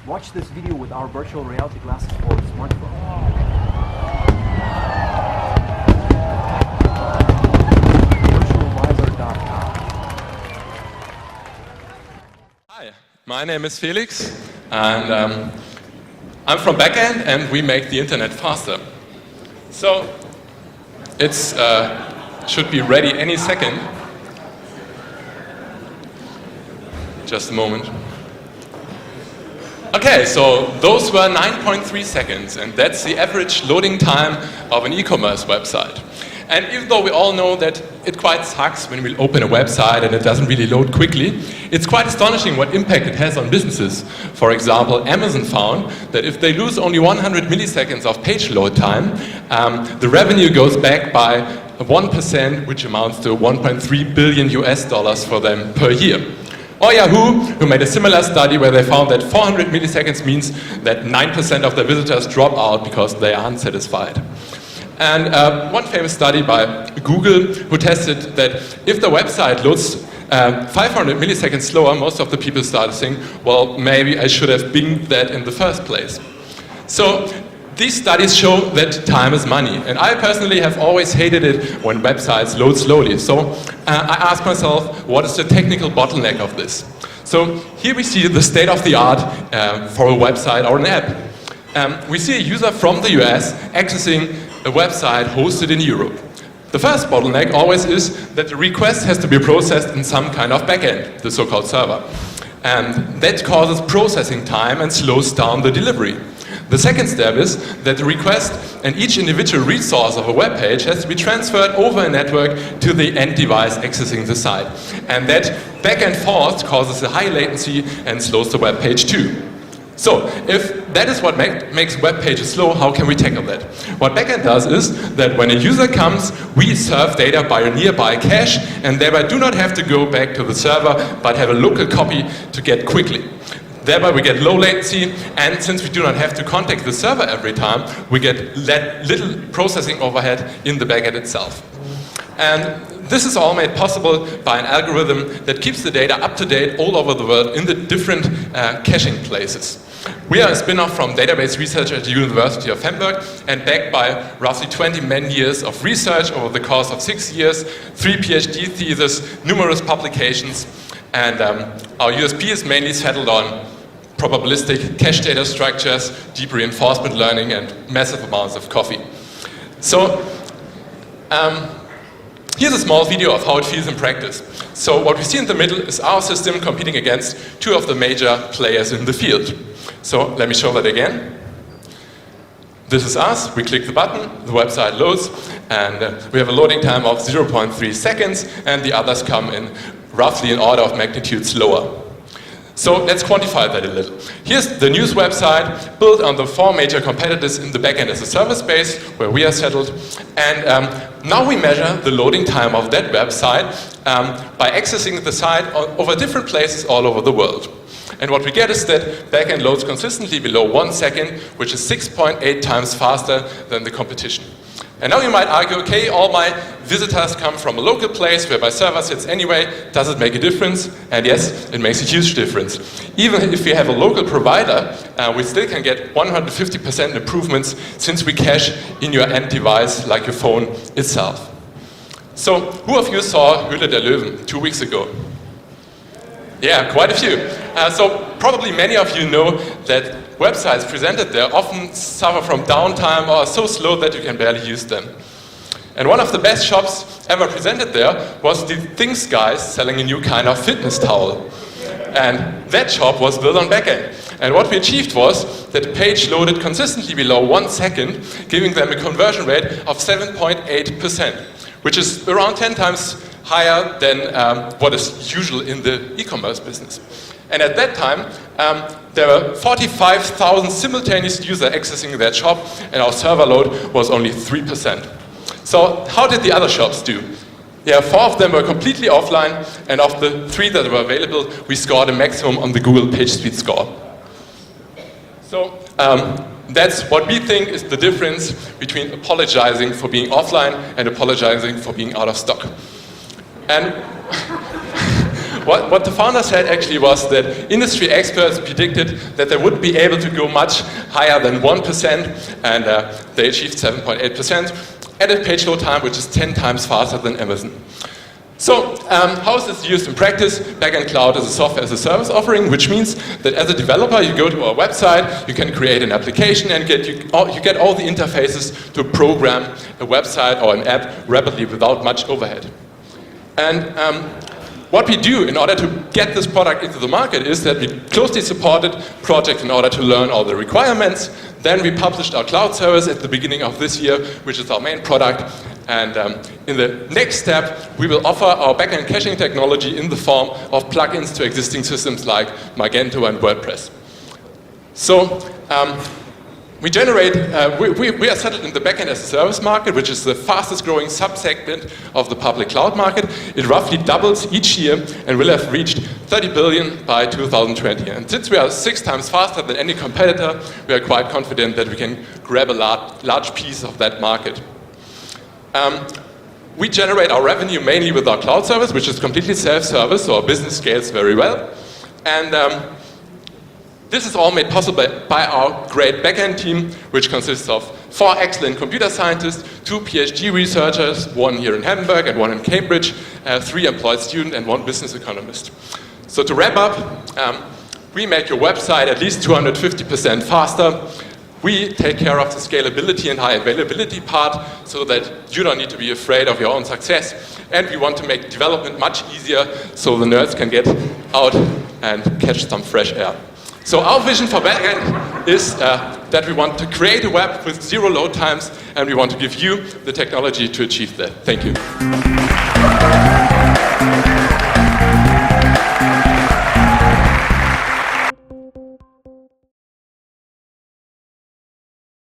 Watch this video with our virtual reality glasses for smartphone. Hi, my name is Felix, and I'm from Baqend, and we make the internet faster. So it's should be ready any second. Just a moment. Okay, so those were 9.3 seconds, and that's the average loading time of an e-commerce website. And even though we all know that it quite sucks when we open a website and it doesn't really load quickly, it's quite astonishing what impact it has on businesses. For example, Amazon found that if they lose only 100 milliseconds of page load time, the revenue goes back by 1%, which amounts to 1.3 billion US dollars for them per year. Or Yahoo, who made a similar study where they found that 400 milliseconds means that 9% of their visitors drop out because they are unsatisfied. And one famous study by Google, who tested that if the website loads 500 milliseconds slower, most of the people started saying, well, maybe I should have binged that in the first place. So these studies show that time is money. And I personally have always hated it when websites load slowly. So I asked myself, what is the technical bottleneck of this? So here we see the state of the art for a website or an app. We see a user from the US accessing a website hosted in Europe. The first bottleneck always is that the request has to be processed in some kind of backend, the so-called server. And that causes processing time and slows down the delivery. The second step is that the request and each individual resource of a web page has to be transferred over a network to the end device accessing the site. And that back and forth causes a high latency and slows the web page too. So, if that is what makes web pages slow, how can we tackle that? What Baqend does is that when a user comes, we serve data by a nearby cache, and thereby do not have to go back to the server, but have a local copy to get quickly. Thereby we get low latency, and since we do not have to contact the server every time, we get little processing overhead in the backend itself. And this is all made possible by an algorithm that keeps the data up to date all over the world in the different caching places. We are a spin-off from database research at the University of Hamburg, and backed by roughly 20 man-years of research over the course of 6 years, 3 PhD theses, numerous publications, and our USP is mainly settled on probabilistic cache data structures, deep reinforcement learning, and massive amounts of coffee. So, here's a small video of how it feels in practice. So what we see in the middle is our system competing against two of the major players in the field. So let me show that again. This is us, we click the button, the website loads, and we have a loading time of 0.3 seconds, and the others come in roughly an order of magnitude slower. So let's quantify that a little. Here's the news website built on the 4 major competitors in the backend as a service space where we are settled. And now we measure the loading time of that website by accessing the site over different places all over the world. And what we get is that backend loads consistently below 1 second, which is 6.8 times faster than the competition. And now you might argue, okay, all my visitors come from a local place where my server sits anyway. Does it make a difference? And yes, it makes a huge difference. Even if you have a local provider, we still can get 150% improvements since we cache in your end device like your phone itself. So, who of you saw Höhle der Löwen 2 weeks ago? Yeah, quite a few. So probably many of you know that websites presented there often suffer from downtime or are so slow that you can barely use them. And one of the best shops ever presented there was the Things guys selling a new kind of fitness towel. And that shop was built on Baqend. And what we achieved was that the page loaded consistently below 1 second, giving them a conversion rate of 7.8%, which is around 10 times higher than what is usual in the e-commerce business. And at that time, there were 45,000 simultaneous users accessing that shop, and our server load was only 3%. So how did the other shops do? Yeah, 4 of them were completely offline, and of the 3 that were available, we scored a maximum on the Google PageSpeed score. So that's what we think is the difference between apologizing for being offline and apologizing for being out of stock. And what the founder said actually was that industry experts predicted that they would be able to go much higher than 1%, and they achieved 7.8% at a page load time, which is 10 times faster than Amazon. So, how is this used in practice? Baqend Cloud is a software as a service offering, which means that as a developer, you go to our website, you can create an application, and you get all the interfaces to program a website or an app rapidly without much overhead. And what we do in order to get this product into the market is that we closely supported projects in order to learn all the requirements. Then we published our cloud service at the beginning of this year, which is our main product. And in the next step, we will offer our backend caching technology in the form of plugins to existing systems like Magento and WordPress. So we are settled in the backend as a service market, which is the fastest growing subsegment of the public cloud market. It roughly doubles each year and will have reached 30 billion by 2020. And since we are 6 times faster than any competitor, we are quite confident that we can grab a large piece of that market. We generate our revenue mainly with our cloud service, which is completely self-service, so our business scales very well. And this is all made possible by our great backend team, which consists of 4 excellent computer scientists, 2 PhD researchers, 1 here in Hamburg and 1 in Cambridge, 3 employed students, and 1 business economist. So to wrap up, we make your website at least 250% faster. We take care of the scalability and high availability part so that you don't need to be afraid of your own success. And we want to make development much easier so the nerds can get out and catch some fresh air. So our vision for Baqend is that we want to create a web with 0 load times, and we want to give you the technology to achieve that. Thank you.